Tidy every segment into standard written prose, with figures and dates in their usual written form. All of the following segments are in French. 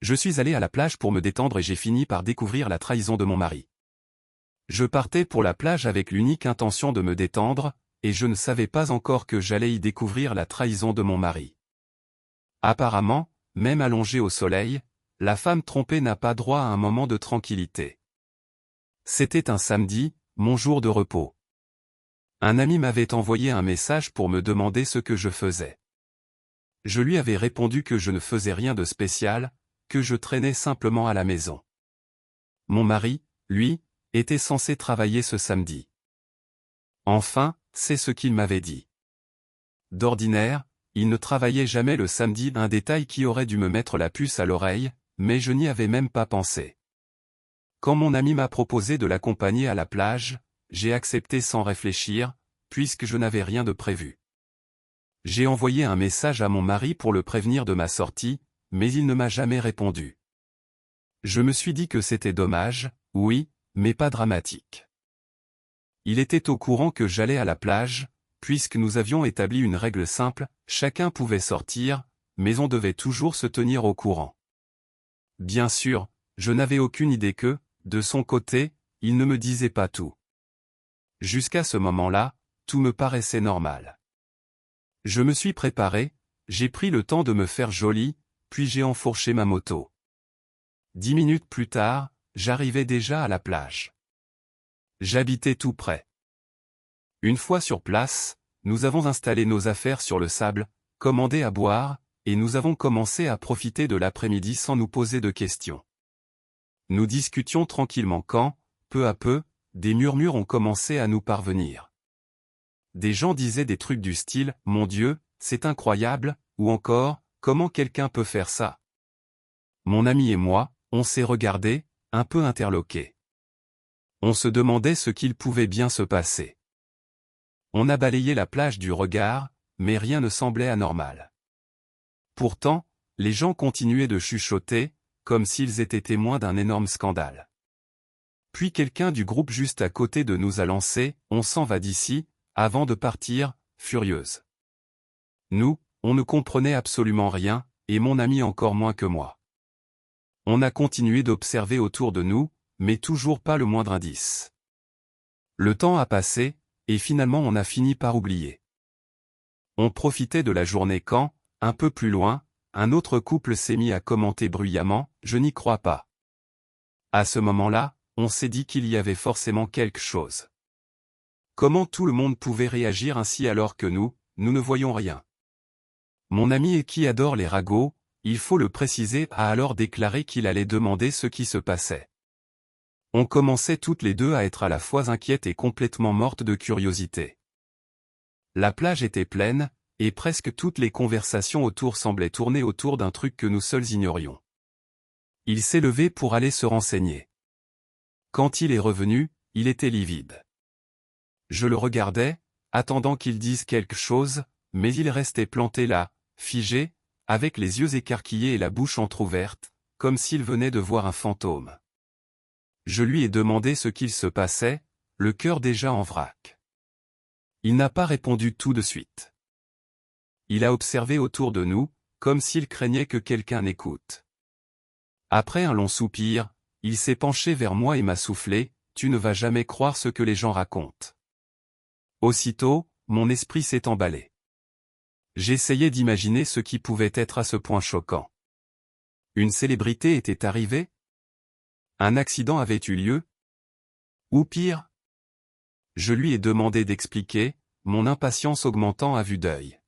Je suis allé à la plage pour me détendre et j'ai fini par découvrir la trahison de mon mari. Je partais pour la plage avec l'unique intention de me détendre, et je ne savais pas encore que j'allais y découvrir la trahison de mon mari. Apparemment, même allongée au soleil, la femme trompée n'a pas droit à un moment de tranquillité. C'était un samedi, mon jour de repos. Un ami m'avait envoyé un message pour me demander ce que je faisais. Je lui avais répondu que je ne faisais rien de spécial, que je traînais simplement à la maison. Mon mari, lui, était censé travailler ce samedi. Enfin, c'est ce qu'il m'avait dit. D'ordinaire, il ne travaillait jamais le samedi, un détail qui aurait dû me mettre la puce à l'oreille, mais je n'y avais même pas pensé. Quand mon ami m'a proposé de l'accompagner à la plage, j'ai accepté sans réfléchir, puisque je n'avais rien de prévu. J'ai envoyé un message à mon mari pour le prévenir de ma sortie, mais il ne m'a jamais répondu. Je me suis dit que c'était dommage, oui, mais pas dramatique. Il était au courant que j'allais à la plage, puisque nous avions établi une règle simple, chacun pouvait sortir, mais on devait toujours se tenir au courant. Bien sûr, je n'avais aucune idée que, de son côté, il ne me disait pas tout. Jusqu'à ce moment-là, tout me paraissait normal. Je me suis préparé, j'ai pris le temps de me faire joli, puis j'ai enfourché ma moto. 10 minutes plus tard, j'arrivais déjà à la plage. J'habitais tout près. Une fois sur place, nous avons installé nos affaires sur le sable, commandé à boire, et nous avons commencé à profiter de l'après-midi sans nous poser de questions. Nous discutions tranquillement quand, peu à peu, des murmures ont commencé à nous parvenir. Des gens disaient des trucs du style « Mon Dieu, c'est incroyable » ou encore « Comment quelqu'un peut faire ça ?» Mon ami et moi, on s'est regardés, un peu interloqués. On se demandait ce qu'il pouvait bien se passer. On a balayé la plage du regard, mais rien ne semblait anormal. Pourtant, les gens continuaient de chuchoter, comme s'ils étaient témoins d'un énorme scandale. Puis quelqu'un du groupe juste à côté de nous a lancé « On s'en va d'ici », avant de partir, furieuse. Nous, on ne comprenait absolument rien, et mon ami encore moins que moi. On a continué d'observer autour de nous, mais toujours pas le moindre indice. Le temps a passé, et finalement on a fini par oublier. On profitait de la journée quand, un peu plus loin, un autre couple s'est mis à commenter bruyamment « Je n'y crois pas ». À ce moment-là, on s'est dit qu'il y avait forcément quelque chose. Comment tout le monde pouvait réagir ainsi alors que nous ne voyons rien? Mon ami et qui adore les ragots, il faut le préciser, a alors déclaré qu'il allait demander ce qui se passait. On commençait toutes les deux à être à la fois inquiètes et complètement mortes de curiosité. La plage était pleine, et presque toutes les conversations autour semblaient tourner autour d'un truc que nous seuls ignorions. Il s'est levé pour aller se renseigner. Quand il est revenu, il était livide. Je le regardais, attendant qu'il dise quelque chose, mais il restait planté là, figé, avec les yeux écarquillés et la bouche entr'ouverte, comme s'il venait de voir un fantôme. Je lui ai demandé ce qu'il se passait, le cœur déjà en vrac. Il n'a pas répondu tout de suite. Il a observé autour de nous, comme s'il craignait que quelqu'un n'écoute. Après un long soupir, il s'est penché vers moi et m'a soufflé « Tu ne vas jamais croire ce que les gens racontent ». Aussitôt, mon esprit s'est emballé. J'essayais d'imaginer ce qui pouvait être à ce point choquant. Une célébrité était arrivée? Un accident avait eu lieu? Ou pire? Je lui ai demandé d'expliquer, mon impatience augmentant à vue d'œil.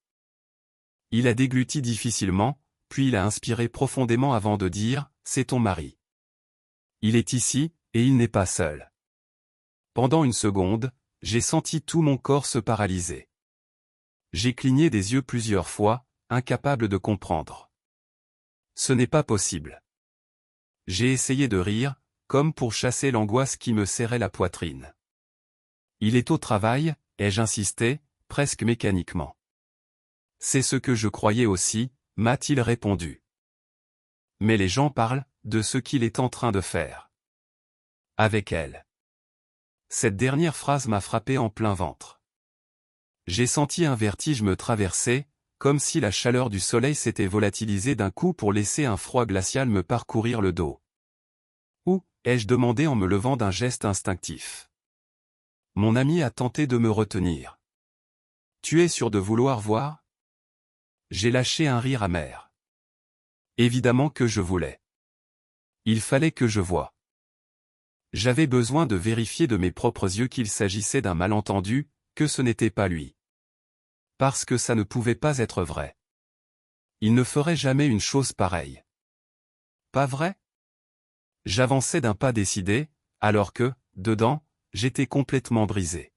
Il a dégluti difficilement, puis il a inspiré profondément avant de dire « C'est ton mari. Il est ici, et il n'est pas seul. » Pendant une seconde, j'ai senti tout mon corps se paralyser. J'ai cligné des yeux plusieurs fois, incapable de comprendre. Ce n'est pas possible. J'ai essayé de rire, comme pour chasser l'angoisse qui me serrait la poitrine. Il est au travail, ai-je insisté, presque mécaniquement. C'est ce que je croyais aussi, m'a-t-il répondu. Mais les gens parlent de ce qu'il est en train de faire. Avec elle. Cette dernière phrase m'a frappé en plein ventre. J'ai senti un vertige me traverser, comme si la chaleur du soleil s'était volatilisée d'un coup pour laisser un froid glacial me parcourir le dos. « Où ?» ai-je demandé en me levant d'un geste instinctif. Mon ami a tenté de me retenir. « Tu es sûr de vouloir voir ?» J'ai lâché un rire amer. Évidemment que je voulais. Il fallait que je voie. J'avais besoin de vérifier de mes propres yeux qu'il s'agissait d'un malentendu, que ce n'était pas lui. Parce que ça ne pouvait pas être vrai. Il ne ferait jamais une chose pareille. Pas vrai? J'avançais d'un pas décidé, alors que, dedans, j'étais complètement brisé.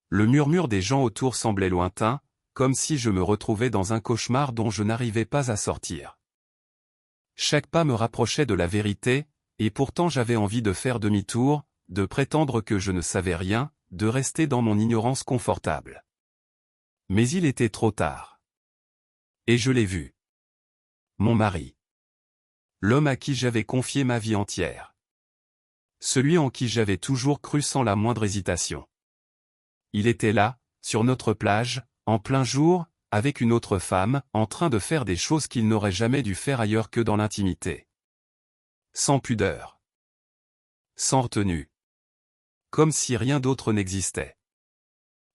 Le murmure des gens autour semblait lointain, comme si je me retrouvais dans un cauchemar dont je n'arrivais pas à sortir. Chaque pas me rapprochait de la vérité, et pourtant j'avais envie de faire demi-tour, de prétendre que je ne savais rien, de rester dans mon ignorance confortable. Mais il était trop tard. Et je l'ai vu. Mon mari. L'homme à qui j'avais confié ma vie entière. Celui en qui j'avais toujours cru sans la moindre hésitation. Il était là, sur notre plage, en plein jour, avec une autre femme, en train de faire des choses qu'il n'aurait jamais dû faire ailleurs que dans l'intimité. Sans pudeur. Sans retenue. Comme si rien d'autre n'existait.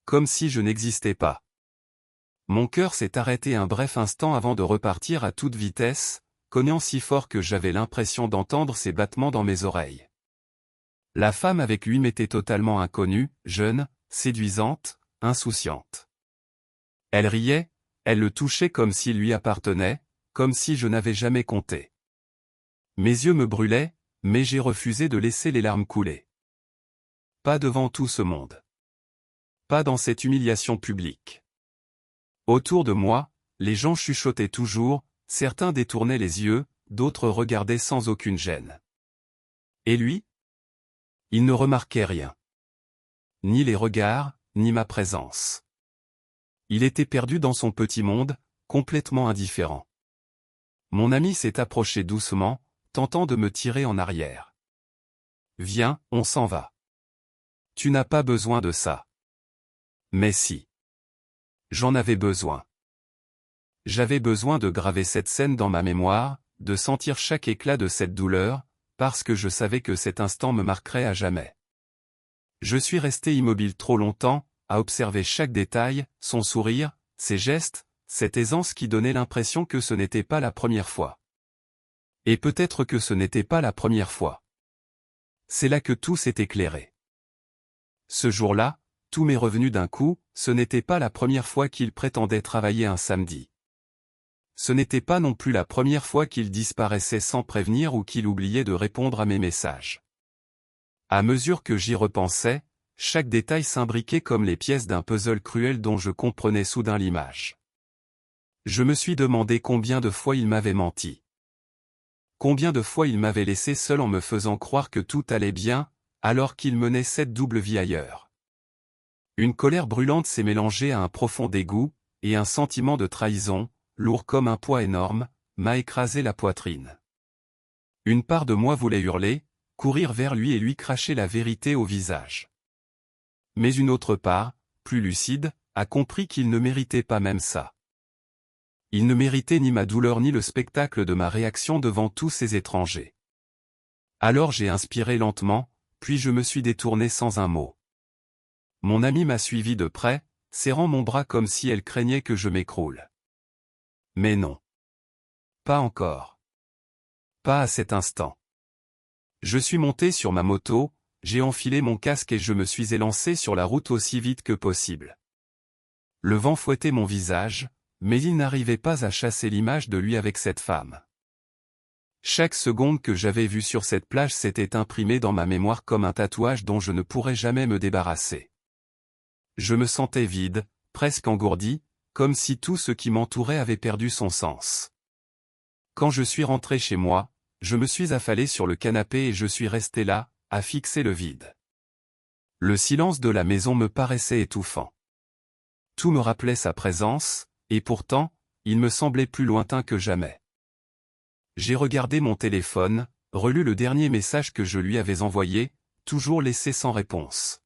Comme si je n'existais pas. Mon cœur s'est arrêté un bref instant avant de repartir à toute vitesse, cognant si fort que j'avais l'impression d'entendre ses battements dans mes oreilles. La femme avec lui m'était totalement inconnue, jeune, séduisante, insouciante. Elle riait, elle le touchait comme s'il lui appartenait, comme si je n'avais jamais compté. Mes yeux me brûlaient, mais j'ai refusé de laisser les larmes couler. Pas devant tout ce monde. Pas dans cette humiliation publique. Autour de moi, les gens chuchotaient toujours, certains détournaient les yeux, d'autres regardaient sans aucune gêne. Et lui? Il ne remarquait rien. Ni les regards, ni ma présence. Il était perdu dans son petit monde, complètement indifférent. Mon ami s'est approché doucement, tentant de me tirer en arrière. « Viens, on s'en va. Tu n'as pas besoin de ça. » Mais si. J'en avais besoin. J'avais besoin de graver cette scène dans ma mémoire, de sentir chaque éclat de cette douleur, parce que je savais que cet instant me marquerait à jamais. Je suis resté immobile trop longtemps, à observer chaque détail, son sourire, ses gestes, cette aisance qui donnait l'impression que ce n'était pas la première fois. Et peut-être que ce n'était pas la première fois. C'est là que tout s'est éclairé. Ce jour-là, tout m'est revenu d'un coup, ce n'était pas la première fois qu'il prétendait travailler un samedi. Ce n'était pas non plus la première fois qu'il disparaissait sans prévenir ou qu'il oubliait de répondre à mes messages. À mesure que j'y repensais, chaque détail s'imbriquait comme les pièces d'un puzzle cruel dont je comprenais soudain l'image. Je me suis demandé combien de fois il m'avait menti. Combien de fois il m'avait laissé seul en me faisant croire que tout allait bien, alors qu'il menait cette double vie ailleurs. Une colère brûlante s'est mélangée à un profond dégoût, et un sentiment de trahison, lourd comme un poids énorme, m'a écrasé la poitrine. Une part de moi voulait hurler, courir vers lui et lui cracher la vérité au visage. Mais une autre part, plus lucide, a compris qu'il ne méritait pas même ça. Il ne méritait ni ma douleur ni le spectacle de ma réaction devant tous ces étrangers. Alors j'ai inspiré lentement, puis je me suis détourné sans un mot. Mon amie m'a suivi de près, serrant mon bras comme si elle craignait que je m'écroule. Mais non. Pas encore. Pas à cet instant. Je suis monté sur ma moto, j'ai enfilé mon casque et je me suis élancé sur la route aussi vite que possible. Le vent fouettait mon visage, mais il n'arrivait pas à chasser l'image de lui avec cette femme. Chaque seconde que j'avais vue sur cette plage s'était imprimée dans ma mémoire comme un tatouage dont je ne pourrais jamais me débarrasser. Je me sentais vide, presque engourdi, comme si tout ce qui m'entourait avait perdu son sens. Quand je suis rentré chez moi, je me suis affalé sur le canapé et je suis resté là, à fixer le vide. Le silence de la maison me paraissait étouffant. Tout me rappelait sa présence, et pourtant, il me semblait plus lointain que jamais. J'ai regardé mon téléphone, relu le dernier message que je lui avais envoyé, toujours laissé sans réponse.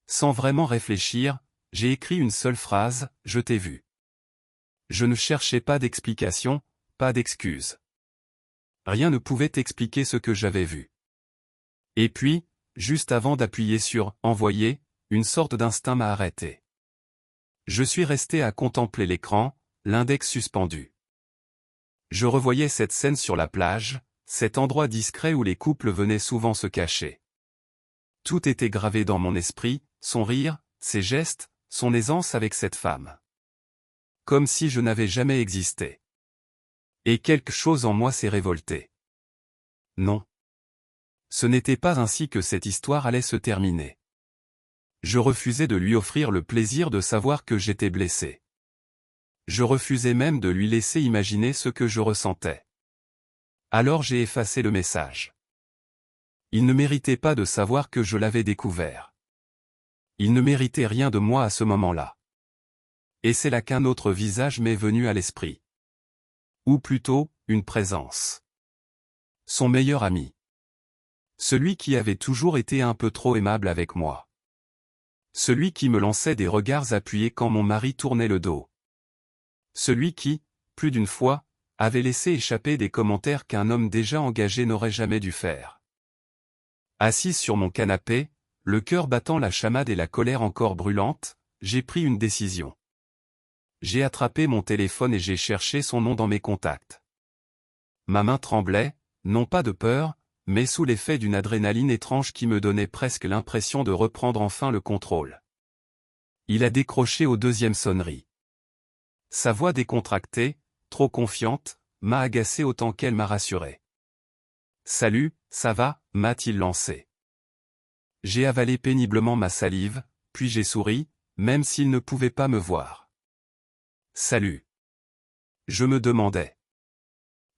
Sans vraiment réfléchir, j'ai écrit une seule phrase, « Je t'ai vu ». Je ne cherchais pas d'explication, pas d'excuse. Rien ne pouvait expliquer ce que j'avais vu. Et puis, juste avant d'appuyer sur « Envoyer », une sorte d'instinct m'a arrêté. Je suis resté à contempler l'écran, l'index suspendu. Je revoyais cette scène sur la plage, cet endroit discret où les couples venaient souvent se cacher. Tout était gravé dans mon esprit, son rire, ses gestes, son aisance avec cette femme. Comme si je n'avais jamais existé. Et quelque chose en moi s'est révolté. Non. Ce n'était pas ainsi que cette histoire allait se terminer. Je refusais de lui offrir le plaisir de savoir que j'étais blessé. Je refusais même de lui laisser imaginer ce que je ressentais. Alors j'ai effacé le message. Il ne méritait pas de savoir que je l'avais découvert. Il ne méritait rien de moi à ce moment-là. Et c'est là qu'un autre visage m'est venu à l'esprit. Ou plutôt, une présence. Son meilleur ami. Celui qui avait toujours été un peu trop aimable avec moi. Celui qui me lançait des regards appuyés quand mon mari tournait le dos. Celui qui, plus d'une fois, avait laissé échapper des commentaires qu'un homme déjà engagé n'aurait jamais dû faire. Assise sur mon canapé, le cœur battant la chamade et la colère encore brûlante, j'ai pris une décision. J'ai attrapé mon téléphone et j'ai cherché son nom dans mes contacts. Ma main tremblait, non pas de peur, mais sous l'effet d'une adrénaline étrange qui me donnait presque l'impression de reprendre enfin le contrôle. Il a décroché aux deuxième sonnerie. Sa voix décontractée, trop confiante, m'a agacé autant qu'elle m'a rassuré. « Salut, ça va ?» m'a-t-il lancé. J'ai avalé péniblement ma salive, puis j'ai souri, même s'il ne pouvait pas me voir. « Salut. » Je me demandais.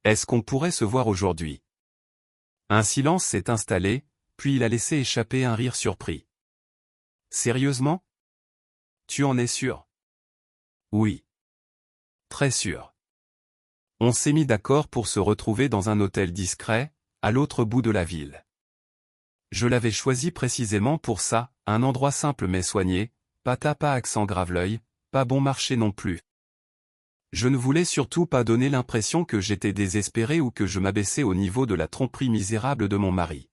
Est-ce qu'on pourrait se voir aujourd'hui? Un silence s'est installé, puis il a laissé échapper un rire surpris. « Sérieusement? Tu en es sûr? » « Oui. Très sûr. » On s'est mis d'accord pour se retrouver dans un hôtel discret, à l'autre bout de la ville. Je l'avais choisi précisément pour ça, un endroit simple mais soigné, pas accent grave-l'œil, pas bon marché non plus. Je ne voulais surtout pas donner l'impression que j'étais désespéré ou que je m'abaissais au niveau de la tromperie misérable de mon mari.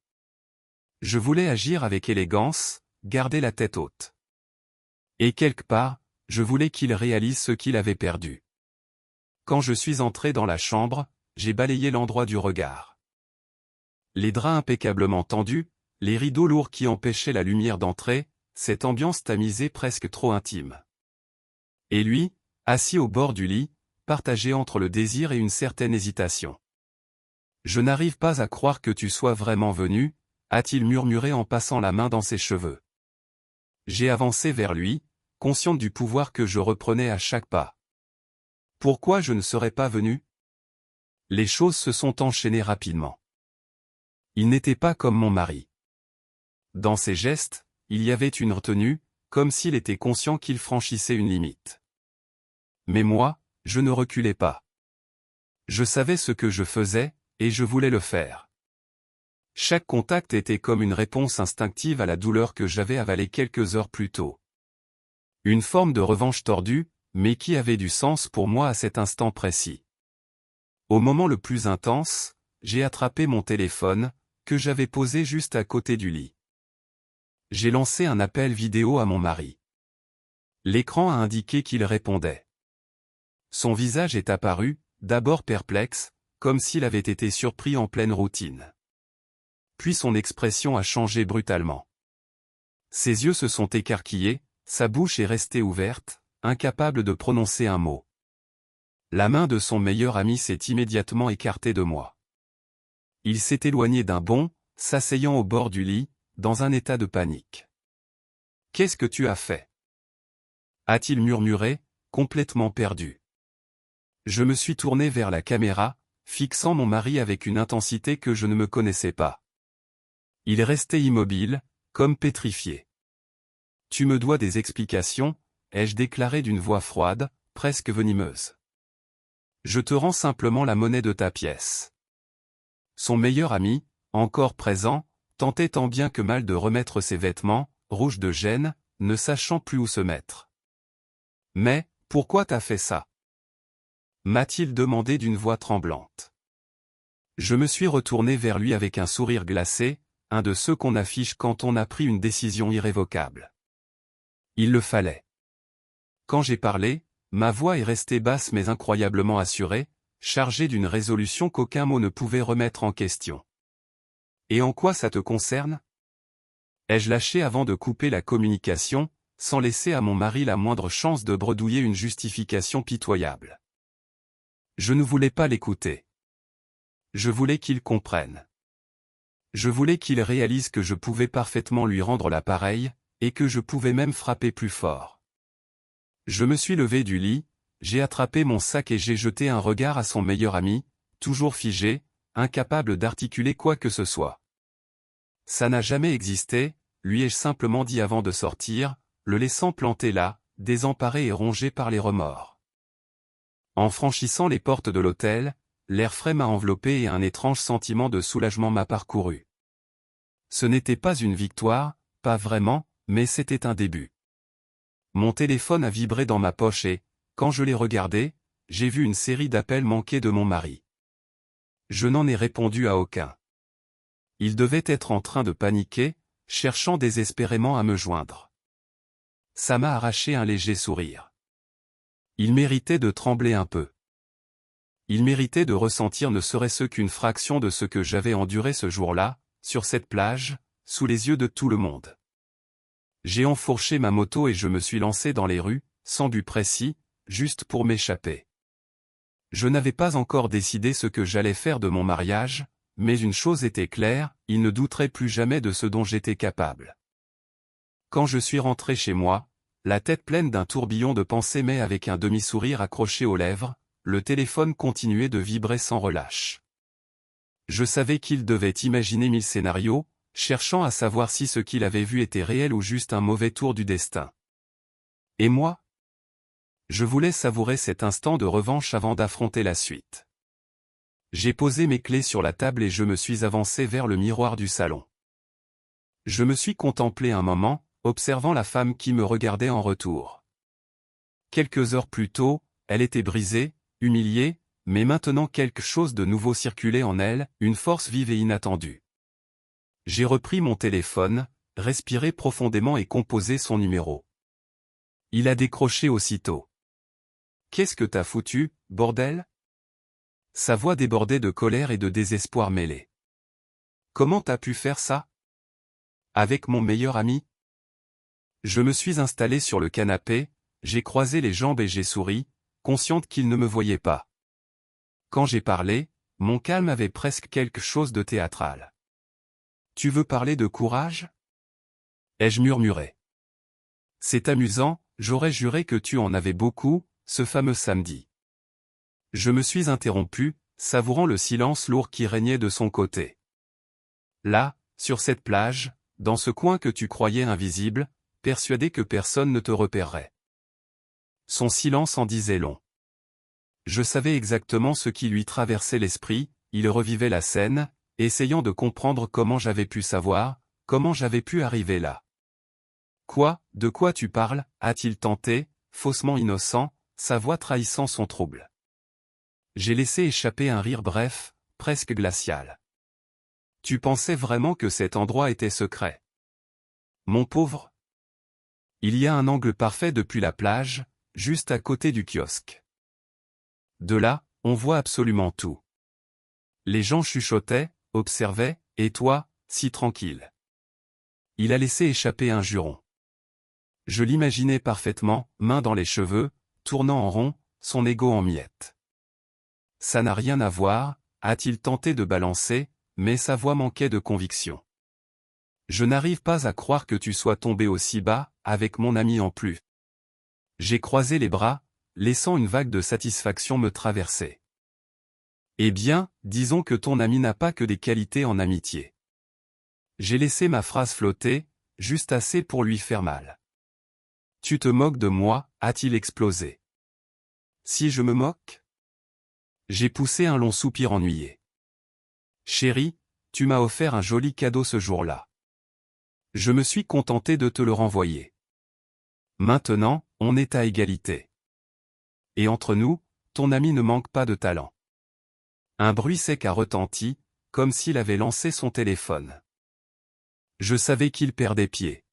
Je voulais agir avec élégance, garder la tête haute. Et quelque part, je voulais qu'il réalise ce qu'il avait perdu. Quand je suis entré dans la chambre, j'ai balayé l'endroit du regard. Les draps impeccablement tendus, les rideaux lourds qui empêchaient la lumière d'entrer, cette ambiance tamisée presque trop intime. Et lui, assis au bord du lit, partagé entre le désir et une certaine hésitation. « Je n'arrive pas à croire que tu sois vraiment venu », a-t-il murmuré en passant la main dans ses cheveux. J'ai avancé vers lui, consciente du pouvoir que je reprenais à chaque pas. Pourquoi je ne serais pas venu? Les choses se sont enchaînées rapidement. Il n'était pas comme mon mari. Dans ses gestes, il y avait une retenue, comme s'il était conscient qu'il franchissait une limite. Mais moi, je ne reculais pas. Je savais ce que je faisais, et je voulais le faire. Chaque contact était comme une réponse instinctive à la douleur que j'avais avalée quelques heures plus tôt. Une forme de revanche tordue, mais qui avait du sens pour moi à cet instant précis. Au moment le plus intense, j'ai attrapé mon téléphone, que j'avais posé juste à côté du lit. J'ai lancé un appel vidéo à mon mari. L'écran a indiqué qu'il répondait. Son visage est apparu, d'abord perplexe, comme s'il avait été surpris en pleine routine. Puis son expression a changé brutalement. Ses yeux se sont écarquillés, sa bouche est restée ouverte, incapable de prononcer un mot. La main de son meilleur ami s'est immédiatement écartée de moi. Il s'est éloigné d'un bond, s'asseyant au bord du lit, dans un état de panique. « Qu'est-ce que tu as fait ?» a-t-il murmuré, complètement perdu. Je me suis tourné vers la caméra, fixant mon mari avec une intensité que je ne me connaissais pas. Il restait immobile, comme pétrifié. « Tu me dois des explications », ai-je déclaré d'une voix froide, presque venimeuse. « Je te rends simplement la monnaie de ta pièce. » Son meilleur ami, encore présent, tentait tant bien que mal de remettre ses vêtements, rouges de gêne, ne sachant plus où se mettre. « Mais, pourquoi t'as fait ça ?» m'a-t-il demandé d'une voix tremblante. Je me suis retourné vers lui avec un sourire glacé, un de ceux qu'on affiche quand on a pris une décision irrévocable. Il le fallait. Quand j'ai parlé, ma voix est restée basse mais incroyablement assurée, chargée d'une résolution qu'aucun mot ne pouvait remettre en question. Et en quoi ça te concerne ? Ai-je lâché avant de couper la communication, sans laisser à mon mari la moindre chance de bredouiller une justification pitoyable. Je ne voulais pas l'écouter. Je voulais qu'il comprenne. Je voulais qu'il réalise que je pouvais parfaitement lui rendre l'appareil, et que je pouvais même frapper plus fort. Je me suis levé du lit, j'ai attrapé mon sac et j'ai jeté un regard à son meilleur ami, toujours figé, incapable d'articuler quoi que ce soit. Ça n'a jamais existé, lui ai-je simplement dit avant de sortir, le laissant planté là, désemparé et rongé par les remords. En franchissant les portes de l'hôtel, l'air frais m'a enveloppé et un étrange sentiment de soulagement m'a parcouru. Ce n'était pas une victoire, pas vraiment, mais c'était un début. Mon téléphone a vibré dans ma poche et, quand je l'ai regardé, j'ai vu une série d'appels manqués de mon mari. Je n'en ai répondu à aucun. Il devait être en train de paniquer, cherchant désespérément à me joindre. Ça m'a arraché un léger sourire. Il méritait de trembler un peu. Il méritait de ressentir ne serait-ce qu'une fraction de ce que j'avais enduré ce jour-là, sur cette plage, sous les yeux de tout le monde. J'ai enfourché ma moto et je me suis lancé dans les rues, sans but précis, juste pour m'échapper. Je n'avais pas encore décidé ce que j'allais faire de mon mariage, mais une chose était claire, il ne douterait plus jamais de ce dont j'étais capable. Quand je suis rentré chez moi, la tête pleine d'un tourbillon de pensées mais avec un demi-sourire accroché aux lèvres, le téléphone continuait de vibrer sans relâche. Je savais qu'il devait imaginer 1000 scénarios, cherchant à savoir si ce qu'il avait vu était réel ou juste un mauvais tour du destin. Et moi ? Je voulais savourer cet instant de revanche avant d'affronter la suite. J'ai posé mes clés sur la table et je me suis avancé vers le miroir du salon. Je me suis contemplé un moment, observant la femme qui me regardait en retour. Quelques heures plus tôt, elle était brisée, humiliée, mais maintenant quelque chose de nouveau circulait en elle, une force vive et inattendue. J'ai repris mon téléphone, respiré profondément et composé son numéro. Il a décroché aussitôt. « Qu'est-ce que t'as foutu, bordel ?» Sa voix débordait de colère et de désespoir mêlés. « Comment t'as pu faire ça ? Avec mon meilleur ami ?» Je me suis installé sur le canapé, j'ai croisé les jambes et j'ai souri, consciente qu'il ne me voyait pas. Quand j'ai parlé, mon calme avait presque quelque chose de théâtral. « Tu veux parler de courage ?» ai-je murmuré. « C'est amusant, j'aurais juré que tu en avais beaucoup, ce fameux samedi. » Je me suis interrompu, savourant le silence lourd qui régnait de son côté. Là, sur cette plage, dans ce coin que tu croyais invisible, persuadé que personne ne te repérerait. Son silence en disait long. Je savais exactement ce qui lui traversait l'esprit, il revivait la scène, essayant de comprendre comment j'avais pu savoir, comment j'avais pu arriver là. Quoi, de quoi tu parles, a-t-il tenté, faussement innocent, sa voix trahissant son trouble. J'ai laissé échapper un rire bref, presque glacial. Tu pensais vraiment que cet endroit était secret? Mon pauvre. Il y a un angle parfait depuis la plage, juste à côté du kiosque. De là, on voit absolument tout. Les gens chuchotaient, observaient, et toi, si tranquille. Il a laissé échapper un juron. Je l'imaginais parfaitement, main dans les cheveux, tournant en rond, son ego en miettes. Ça n'a rien à voir, a-t-il tenté de balancer, mais sa voix manquait de conviction. Je n'arrive pas à croire que tu sois tombé aussi bas, avec mon ami en plus. J'ai croisé les bras, laissant une vague de satisfaction me traverser. Eh bien, disons que ton ami n'a pas que des qualités en amitié. J'ai laissé ma phrase flotter, juste assez pour lui faire mal. Tu te moques de moi, a-t-il explosé. Si je me moque? J'ai poussé un long soupir ennuyé. Chérie, tu m'as offert un joli cadeau ce jour-là. Je me suis contenté de te le renvoyer. Maintenant, on est à égalité. Et entre nous, ton ami ne manque pas de talent. Un bruit sec a retenti, comme s'il avait lancé son téléphone. Je savais qu'il perdait pied.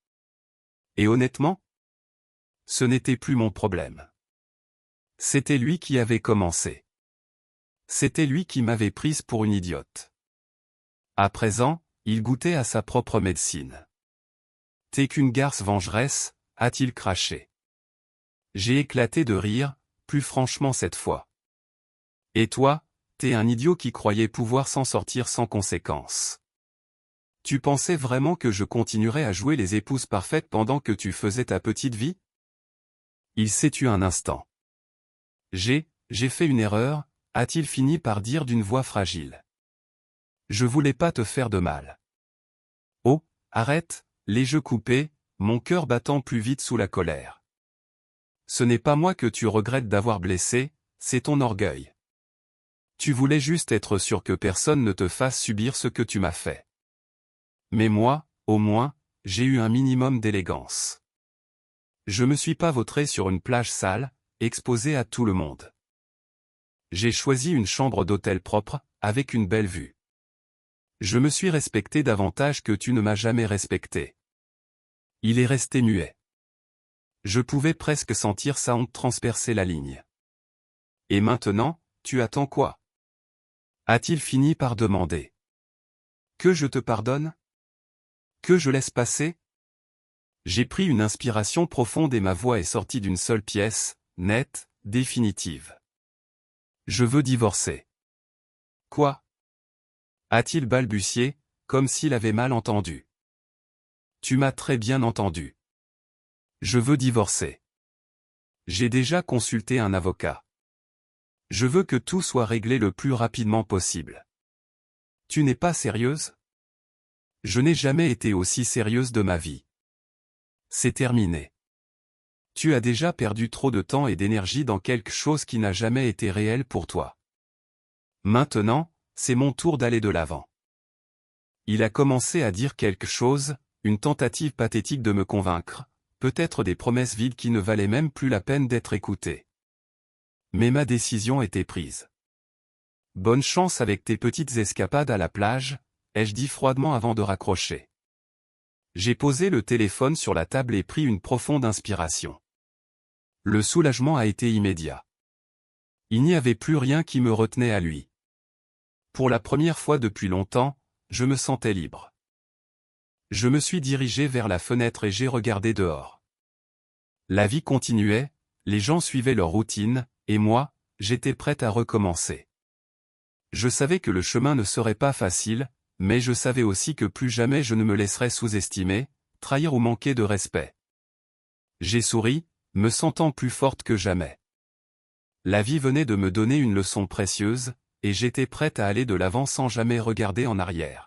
Et honnêtement, ce n'était plus mon problème. C'était lui qui avait commencé. C'était lui qui m'avait prise pour une idiote. À présent, il goûtait à sa propre médecine. « T'es qu'une garce vengeresse », a-t-il craché. J'ai éclaté de rire, plus franchement cette fois. Et toi, t'es un idiot qui croyait pouvoir s'en sortir sans conséquence. Tu pensais vraiment que je continuerais à jouer les épouses parfaites pendant que tu faisais ta petite vie? Il s'est tu un instant. J'ai fait une erreur, a-t-il fini par dire d'une voix fragile. Je voulais pas te faire de mal. Oh, arrête, les jeux coupés, mon cœur battant plus vite sous la colère. Ce n'est pas moi que tu regrettes d'avoir blessé, c'est ton orgueil. Tu voulais juste être sûr que personne ne te fasse subir ce que tu m'as fait. Mais moi, au moins, j'ai eu un minimum d'élégance. Je me suis pas vautré sur une plage sale, exposée à tout le monde. J'ai choisi une chambre d'hôtel propre, avec une belle vue. Je me suis respecté davantage que tu ne m'as jamais respecté. Il est resté muet. Je pouvais presque sentir sa honte transpercer la ligne. Et maintenant, tu attends quoi? A-t-il fini par demander. Que je te pardonne? Que je laisse passer? J'ai pris une inspiration profonde et ma voix est sortie d'une seule pièce, nette, définitive. Je veux divorcer. Quoi? A-t-il balbutié, comme s'il avait mal entendu. Tu m'as très bien entendu. Je veux divorcer. J'ai déjà consulté un avocat. Je veux que tout soit réglé le plus rapidement possible. Tu n'es pas sérieuse? Je n'ai jamais été aussi sérieuse de ma vie. C'est terminé. Tu as déjà perdu trop de temps et d'énergie dans quelque chose qui n'a jamais été réel pour toi. Maintenant, c'est mon tour d'aller de l'avant. Il a commencé à dire quelque chose, une tentative pathétique de me convaincre, peut-être des promesses vides qui ne valaient même plus la peine d'être écoutées. Mais ma décision était prise. Bonne chance avec tes petites escapades à la plage, ai-je dit froidement avant de raccrocher. J'ai posé le téléphone sur la table et pris une profonde inspiration. Le soulagement a été immédiat. Il n'y avait plus rien qui me retenait à lui. Pour la première fois depuis longtemps, je me sentais libre. Je me suis dirigé vers la fenêtre et j'ai regardé dehors. La vie continuait, les gens suivaient leur routine, et moi, j'étais prête à recommencer. Je savais que le chemin ne serait pas facile, mais je savais aussi que plus jamais je ne me laisserais sous-estimer, trahir ou manquer de respect. J'ai souri, me sentant plus forte que jamais. La vie venait de me donner une leçon précieuse, et j'étais prête à aller de l'avant sans jamais regarder en arrière.